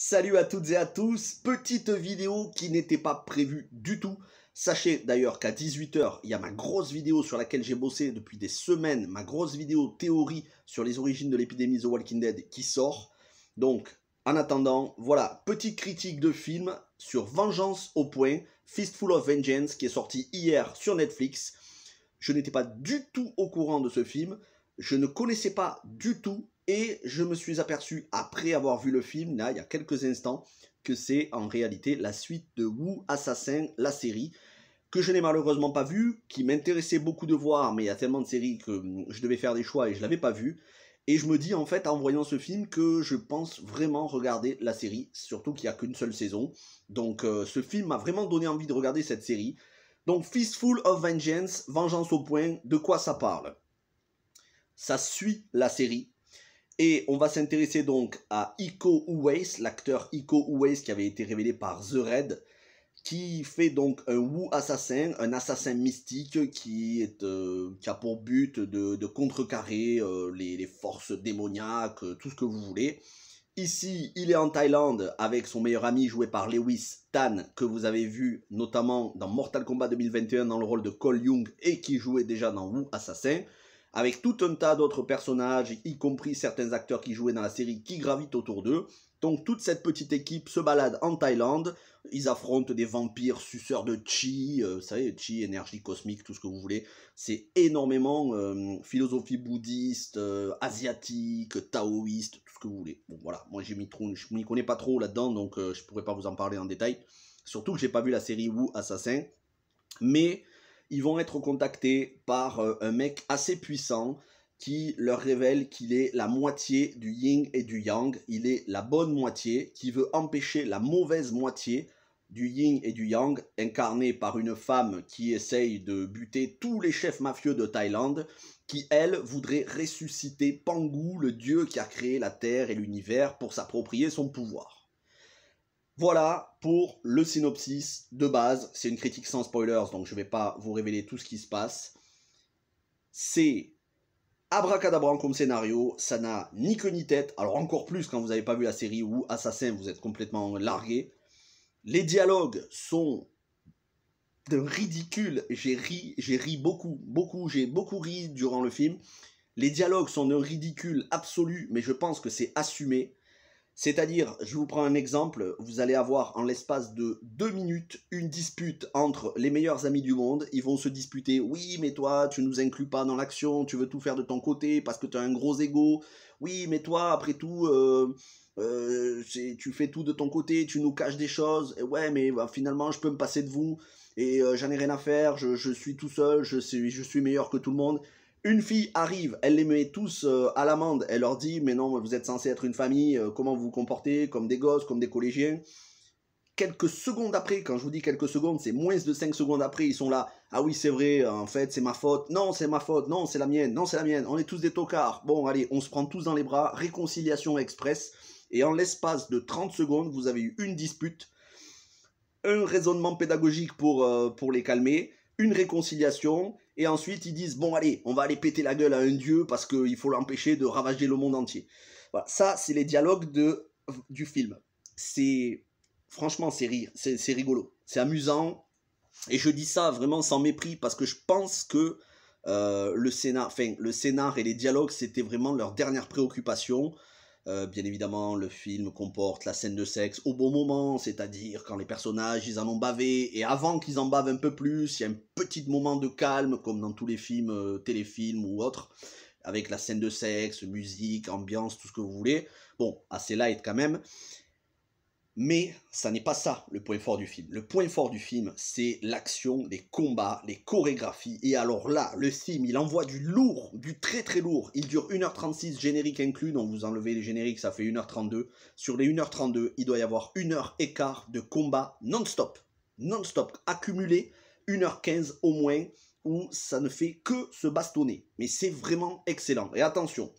Salut à toutes et à tous, petite vidéo qui n'était pas prévue du tout. Sachez d'ailleurs qu'à 18 h, il y a ma grosse vidéo sur laquelle j'ai bossé depuis des semaines, ma grosse vidéo théorie sur les origines de l'épidémie The Walking Dead qui sort. Donc, en attendant, voilà, petite critique de film sur Vengeance au point, Fistful of Vengeance, qui est sorti hier sur Netflix. Je n'étais pas du tout au courant de ce film, je ne connaissais pas du tout. Et je me suis aperçu, après avoir vu le film, là, il y a quelques instants, que c'est en réalité la suite de Wu Assassin, la série, que je n'ai malheureusement pas vue, qui m'intéressait beaucoup de voir, mais il y a tellement de séries que je devais faire des choix et je ne l'avais pas vue. Et je me dis en fait, en voyant ce film, que je pense vraiment regarder la série, surtout qu'il n'y a qu'une seule saison. Donc ce film m'a vraiment donné envie de regarder cette série. Donc Fistful of Vengeance, Vengeance au point, de quoi ça parle? Ça suit la série. Et on va s'intéresser donc à Iko Uwais, l'acteur Iko Uwais qui avait été révélé par The Red, qui fait donc un Wu assassin, un assassin mystique qui a pour but de contrecarrer les forces démoniaques, tout ce que vous voulez. Ici, il est en Thaïlande avec son meilleur ami joué par Lewis Tan, que vous avez vu notamment dans Mortal Kombat 2021 dans le rôle de Cole Young et qui jouait déjà dans Wu Assassin, avec tout un tas d'autres personnages, y compris certains acteurs qui jouaient dans la série qui gravitent autour d'eux. Donc toute cette petite équipe se balade en Thaïlande, ils affrontent des vampires suceurs de chi, vous savez, chi, énergie cosmique, tout ce que vous voulez. C'est énormément philosophie bouddhiste, asiatique, taoïste, tout ce que vous voulez. Bon voilà, moi je m'y connais pas trop là-dedans, donc je pourrais pas vous en parler en détail. Surtout que j'ai pas vu la série Wu Assassin, mais ils vont être contactés par un mec assez puissant qui leur révèle qu'il est la moitié du yin et du yang. Il est la bonne moitié qui veut empêcher la mauvaise moitié du yin et du yang, incarnée par une femme qui essaye de buter tous les chefs mafieux de Thaïlande, qui, elle, voudrait ressusciter Pangu, le dieu qui a créé la terre et l'univers, pour s'approprier son pouvoir. Voilà pour le synopsis de base. C'est une critique sans spoilers, donc je ne vais pas vous révéler tout ce qui se passe. C'est abracadabrant comme scénario, ça n'a ni queue ni tête. Alors encore plus quand vous n'avez pas vu la série ou Assassin, vous êtes complètement largué. Les dialogues sont de ridicule. J'ai ri beaucoup, j'ai beaucoup ri durant le film. Les dialogues sont d'un ridicule absolu, mais je pense que c'est assumé. C'est-à-dire, je vous prends un exemple, vous allez avoir en l'espace de 2 minutes une dispute entre les meilleurs amis du monde. Ils vont se disputer, oui mais toi tu nous inclus pas dans l'action, tu veux tout faire de ton côté parce que tu as un gros ego. Oui mais toi après tout, tu fais tout de ton côté, tu nous caches des choses. Et ouais mais bah, finalement je peux me passer de vous et j'en ai rien à faire, je suis tout seul, je suis meilleur que tout le monde. Une fille arrive, elle les met tous à l'amende, elle leur dit « Mais non, vous êtes censés être une famille, comment vous vous comportez, comme des gosses, comme des collégiens ?» Quelques secondes après, quand je vous dis quelques secondes, c'est moins de 5 secondes après, ils sont là « Ah oui, c'est vrai, en fait, c'est ma faute. Non, c'est ma faute. Non, c'est la mienne. Non, c'est la mienne. On est tous des tocards. Bon, allez, on se prend tous dans les bras. Réconciliation express. » Et en l'espace de 30 secondes, vous avez eu une dispute, un raisonnement pédagogique pour les calmer, une réconciliation, et ensuite ils disent bon allez, on va aller péter la gueule à un dieu parce qu'il faut l'empêcher de ravager le monde entier. Voilà, ça c'est les dialogues du film. C'est franchement c'est rigolo, c'est amusant, et je dis ça vraiment sans mépris parce que je pense que le scénar et les dialogues c'était vraiment leur dernière préoccupation. Bien évidemment, le film comporte la scène de sexe au bon moment, c'est-à-dire quand les personnages ils en ont bavé, et avant qu'ils en bavent un peu plus, il y a un petit moment de calme, comme dans tous les films, téléfilms ou autres, avec la scène de sexe, musique, ambiance, tout ce que vous voulez. Bon, assez light quand même. Mais ça n'est pas ça le point fort du film. Le point fort du film, c'est l'action, les combats, les chorégraphies. Et alors là, le film, il envoie du lourd, du très très lourd. Il dure 1h36, générique inclus, donc vous enlevez les génériques, ça fait 1h32. Sur les 1h32, il doit y avoir 1h15 de combat non-stop. Non-stop, accumulé, 1h15 au moins, où ça ne fait que se bastonner. Mais c'est vraiment excellent. Et attention,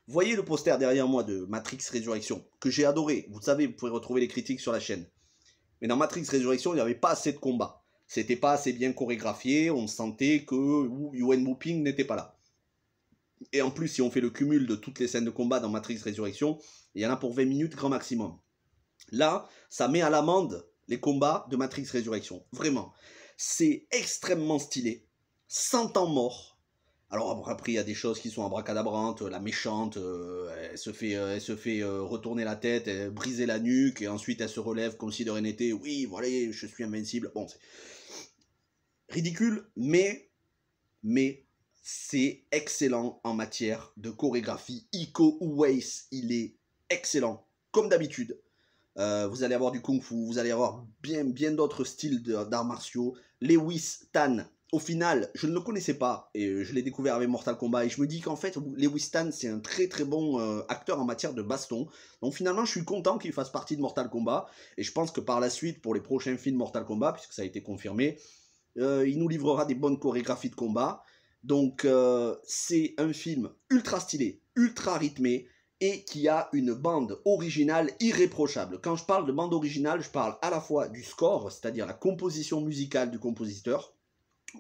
voyez le poster derrière moi de Matrix Résurrection, que j'ai adoré. Vous savez, vous pouvez retrouver les critiques sur la chaîne. Mais dans Matrix Résurrection, il n'y avait pas assez de combats. C'était pas assez bien chorégraphié, on sentait que Yuen Woo-ping n'était pas là. Et en plus, si on fait le cumul de toutes les scènes de combat dans Matrix Résurrection, il y en a pour 20 minutes grand maximum. Là, ça met à l'amende les combats de Matrix Résurrection. Vraiment. C'est extrêmement stylé. 100 ans mort. Alors après, il y a des choses qui sont abracadabrantes. La méchante, elle se fait retourner la tête, briser la nuque, et ensuite elle se relève comme si de rien n'était. Oui, voilà, je suis invincible. Bon, c'est ridicule, mais c'est excellent en matière de chorégraphie. Iko Uwais, il est excellent, comme d'habitude. Vous allez avoir du kung-fu, vous allez avoir bien d'autres styles d'arts martiaux. Lewis Tan, au final, je ne le connaissais pas, et je l'ai découvert avec Mortal Kombat, et je me dis qu'en fait, Lewis Tan, c'est un très bon acteur en matière de baston. Donc finalement, je suis content qu'il fasse partie de Mortal Kombat, et je pense que par la suite, pour les prochains films Mortal Kombat, puisque ça a été confirmé, il nous livrera des bonnes chorégraphies de combat. Donc c'est un film ultra stylé, ultra rythmé, et qui a une bande originale irréprochable. Quand je parle de bande originale, je parle à la fois du score, c'est-à-dire la composition musicale du compositeur,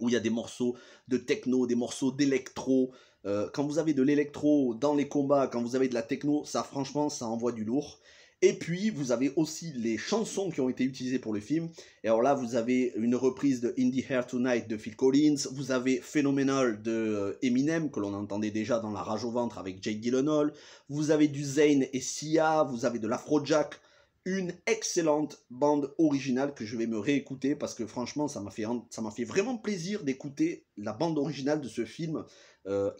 où il y a des morceaux de techno, des morceaux d'électro. Quand vous avez de l'électro dans les combats, quand vous avez de la techno, ça franchement, ça envoie du lourd. Et puis, vous avez aussi les chansons qui ont été utilisées pour le film. Et alors là, vous avez une reprise de In the Air Tonight de Phil Collins. Vous avez Phenomenal de Eminem, que l'on entendait déjà dans La Rage au ventre avec Jake Gyllenhaal. Vous avez du Zayn et Sia. Vous avez de l'Afrojack. Une excellente bande originale que je vais me réécouter parce que franchement, ça m'a fait vraiment plaisir d'écouter la bande originale de ce film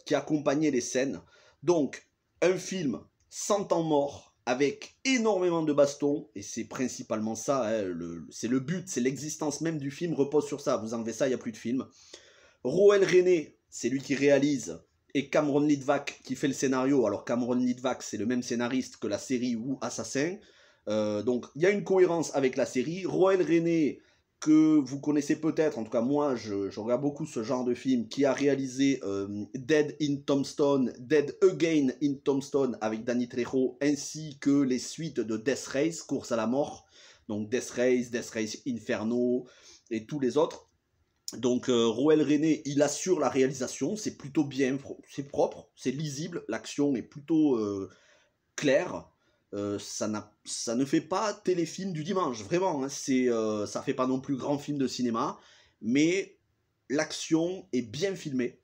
qui accompagnait les scènes. Donc, un film 100 ans mort, avec énormément de bastons, et c'est principalement ça, hein, c'est le but, c'est l'existence même du film repose sur ça. Vous enlevez ça, il n'y a plus de film. Roel René, c'est lui qui réalise, et Cameron Litvak qui fait le scénario. Alors Cameron Litvak, c'est le même scénariste que la série Wu Assassin. Donc il y a une cohérence avec la série. Roel René, que vous connaissez peut-être, en tout cas moi je regarde beaucoup ce genre de film, qui a réalisé Dead in Tombstone, Dead Again in Tombstone avec Danny Trejo, ainsi que les suites de Death Race, Course à la mort, donc Death Race Inferno et tous les autres. Donc Roel René, il assure la réalisation, c'est plutôt bien, c'est propre, c'est lisible, l'action est plutôt claire. Ça ne fait pas téléfilm du dimanche, vraiment, hein, ça fait pas non plus grand film de cinéma, mais l'action est bien filmée.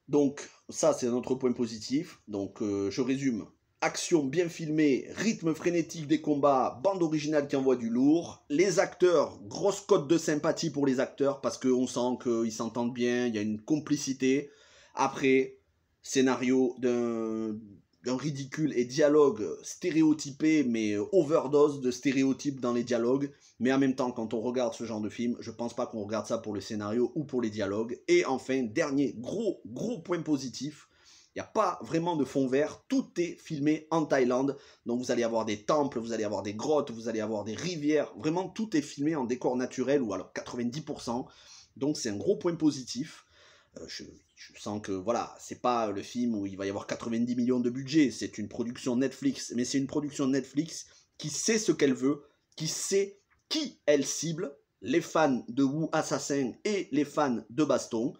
Donc ça c'est un autre point positif. Donc je résume: action bien filmée, rythme frénétique des combats, bande originale qui envoie du lourd, les acteurs, grosse cote de sympathie pour les acteurs parce qu'on sent qu'ils s'entendent bien, il y a une complicité. Après, scénario d'un ridicule et dialogue stéréotypé, mais overdose de stéréotypes dans les dialogues. Mais en même temps, quand on regarde ce genre de film, je pense pas qu'on regarde ça pour le scénario ou pour les dialogues. Et enfin, dernier gros point positif, il n'y a pas vraiment de fond vert, tout est filmé en Thaïlande. Donc vous allez avoir des temples, vous allez avoir des grottes, vous allez avoir des rivières. Vraiment, tout est filmé en décor naturel, ou alors 90%. Donc c'est un gros point positif. Je sens que voilà, c'est pas le film où il va y avoir 90 millions de budget, c'est une production Netflix, mais c'est une production Netflix qui sait ce qu'elle veut, qui sait qui elle cible, les fans de Wu Assassin et les fans de baston,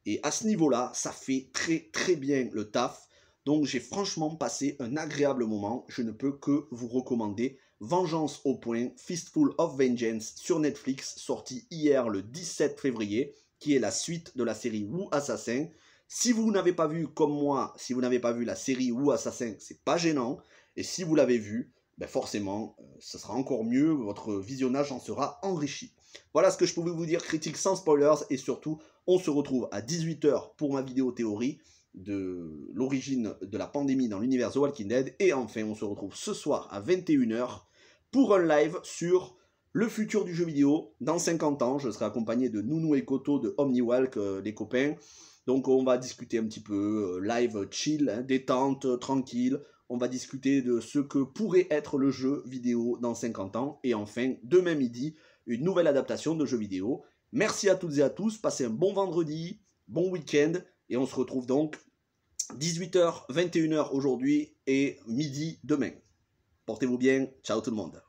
et à ce niveau-là, ça fait très bien le taf. Donc j'ai franchement passé un agréable moment, je ne peux que vous recommander Vengeance au point, Fistful of Vengeance sur Netflix, sorti hier le 17 février, qui est la suite de la série Wu Assassin. Si vous n'avez pas vu, comme moi, si vous n'avez pas vu la série Wu Assassin, c'est pas gênant. Et si vous l'avez vu, ben forcément, ce sera encore mieux, votre visionnage en sera enrichi. Voilà ce que je pouvais vous dire, critique sans spoilers, et surtout, on se retrouve à 18 h pour ma vidéo théorie de l'origine de la pandémie dans l'univers The Walking Dead, et enfin, on se retrouve ce soir à 21 h pour un live sur le futur du jeu vidéo. Dans 50 ans, je serai accompagné de Nounou et Koto de OmniWalk, les copains. Donc on va discuter un petit peu, live chill, hein, détente, tranquille. On va discuter de ce que pourrait être le jeu vidéo dans 50 ans. Et enfin, demain midi, une nouvelle adaptation de jeu vidéo. Merci à toutes et à tous, passez un bon vendredi, bon week-end. Et on se retrouve donc 18 h, 21 h aujourd'hui et midi demain. Portez-vous bien, ciao tout le monde.